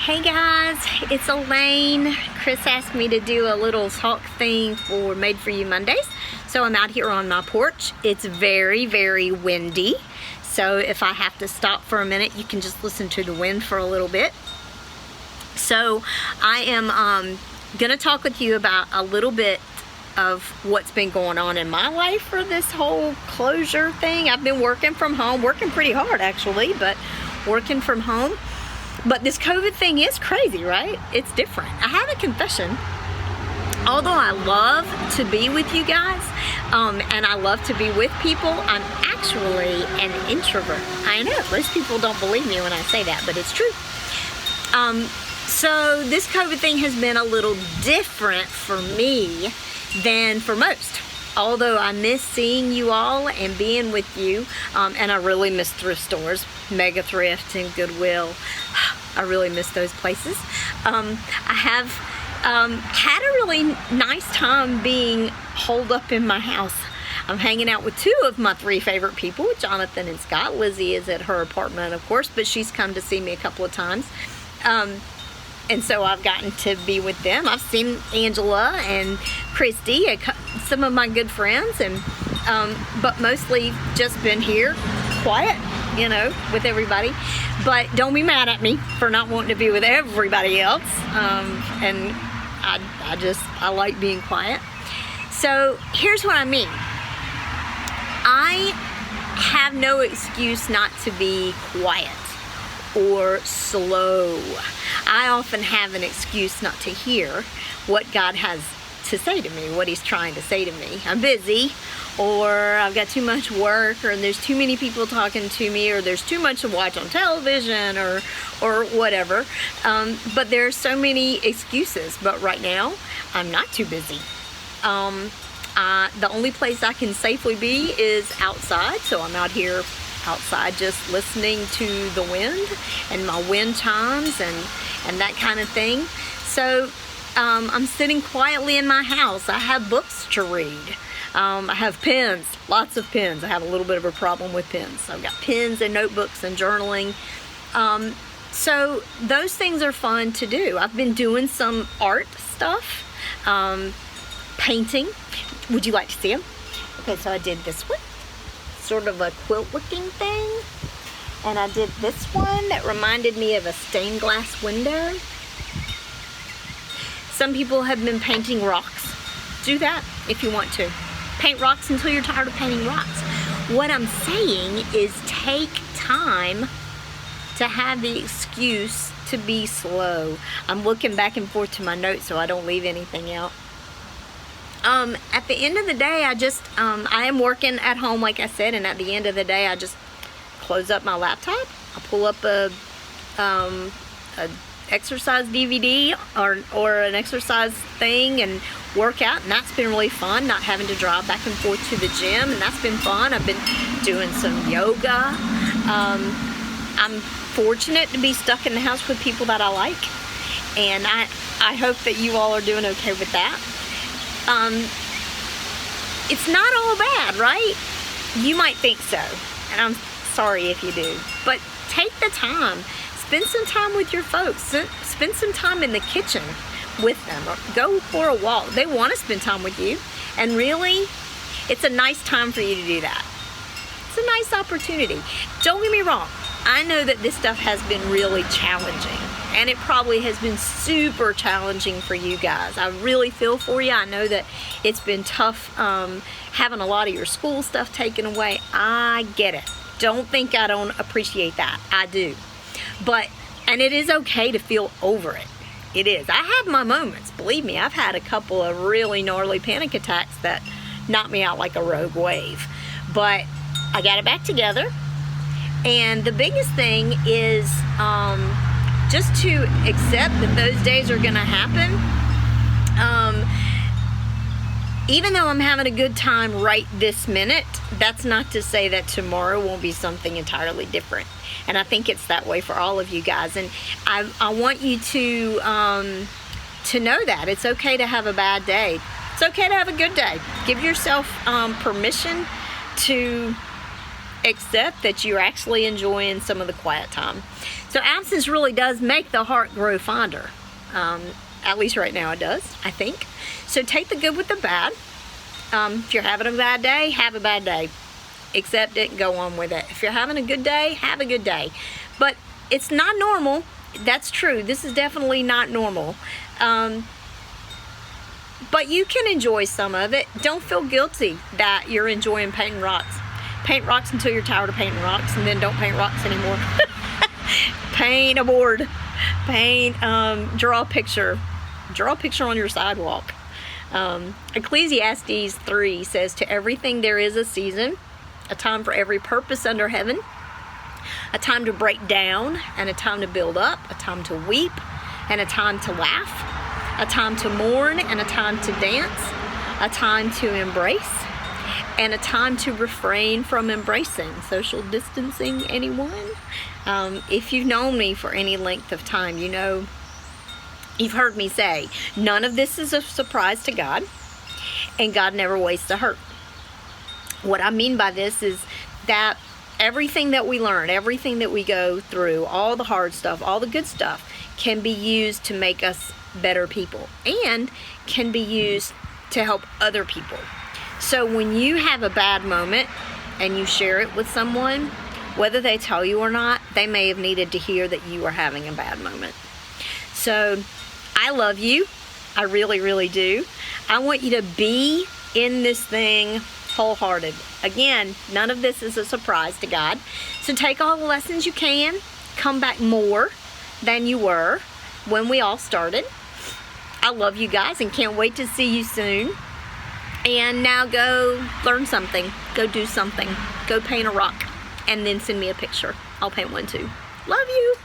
Hey guys, it's Elaine. Chris asked me to do a little talk thing for Made For You Mondays. So I'm out here on my porch. It's very, very windy. So if I have to stop for a minute, you can just listen to the wind for a little bit. So I am gonna talk with you about a little bit of what's been going on in my life for this whole closure thing. I've been working from home, working pretty hard actually, but working from home. But this COVID thing is crazy, right? It's different. I have a confession. Although I love to be with you guys, and I love to be with people, I'm actually an introvert. I know, most people don't believe me when I say that, but it's true. So this COVID thing has been a little different for me than for most. Although I miss seeing you all and being with you, and I really miss thrift stores, Mega Thrift and Goodwill. I really miss those places. I have had a really nice time being holed up in my house. I'm hanging out with two of my three favorite people, Jonathan and Scott. Lizzie is at her apartment, of course, but she's come to see me a couple of times. And so I've gotten to be with them. I've seen Angela and Christy, some of my good friends, and but mostly just been here, quiet, you know, with everybody. But don't be mad at me for not wanting to be with everybody else. And I like being quiet. So here's what I mean. I have no excuse not to be quiet or slow. I often have an excuse not to hear what God has to say to me, what He's trying to say to me. I'm busy, or I've got too much work, or there's too many people talking to me, or there's too much to watch on television, or whatever. But there's so many excuses. But right now, I'm not too busy. The only place I can safely be is outside, so I'm out here outside just listening to the wind and my wind chimes and that kind of thing. So I'm sitting quietly in my house. I have books to read. I have pens, lots of pens. I have a little bit of a problem with pens. I've got pens and notebooks and journaling. So those things are fun to do. I've been doing some art stuff, painting. Would you like to see them? Okay, so I did this one. Sort of a quilt looking thing, and I did this one that reminded me of a stained glass window. Some people have been painting rocks. Do that if you want to. Paint rocks until you're tired of painting rocks. What I'm saying is take time to have the excuse to be slow. I'm looking back and forth to my notes so I don't leave anything out. At the end of the day, I am working at home, like I said, and at the end of the day, I just close up my laptop. I pull up a exercise DVD or an exercise thing and work out, and that's been really fun, not having to drive back and forth to the gym, and that's been fun. I've been doing some yoga. I'm fortunate to be stuck in the house with people that I like, and I hope that you all are doing okay with that. It's not all bad, right? You might think so, and I'm sorry if you do, but take the time, spend some time with your folks, spend some time in the kitchen with them, or go for a walk. They want to spend time with you, and really, it's a nice time for you to do that. It's a nice opportunity. Don't get me wrong, I know that this stuff has been really challenging, and it probably has been super challenging for you guys. I really feel for you. I know that it's been tough having a lot of your school stuff taken away. I get it. Don't think I don't appreciate that. I do. And it is okay to feel over it. It is. I have my moments. Believe me, I've had a couple of really gnarly panic attacks that knocked me out like a rogue wave. But I got it back together. And the biggest thing is just to accept that those days are going to happen. Even though I'm having a good time right this minute, that's not to say that tomorrow won't be something entirely different. And I think it's that way for all of you guys. And I want you to know that it's okay to have a bad day. It's okay to have a good day. Give yourself permission to accept that you're actually enjoying some of the quiet time. So So absence really does make the heart grow fonder. At least right now it does, I think. So take the good with the bad. If you're having a bad day, have a bad day. Accept it and go on with it. If you're having a good day, have a good day. But it's not normal. That's true. This is definitely not normal. But you can enjoy some of it. Don't feel guilty that you're enjoying painting rocks. Paint rocks until you're tired of painting rocks, and then don't paint rocks anymore. Paint a board. Paint, draw a picture. Draw a picture on your sidewalk. Ecclesiastes 3 says, to everything there is a season, a time for every purpose under heaven, a time to break down and a time to build up, a time to weep and a time to laugh, a time to mourn and a time to dance, a time to embrace and a time to refrain from embracing. Social distancing, anyone? If you've known me for any length of time, you know, you've heard me say, none of this is a surprise to God, and God never wastes a hurt. What I mean by this is that everything that we learn, everything that we go through, all the hard stuff, all the good stuff, can be used to make us better people and can be used to help other people. So when you have a bad moment and you share it with someone, whether they tell you or not, they may have needed to hear that you were having a bad moment. So I love you. I really, really do. I want you to be in this thing wholehearted. Again, none of this is a surprise to God. So take all the lessons you can. Come back more than you were when we all started. I love you guys and can't wait to see you soon. And now go learn something. Go do something. Go paint a rock. And then send me a picture. I'll paint one too. Love you.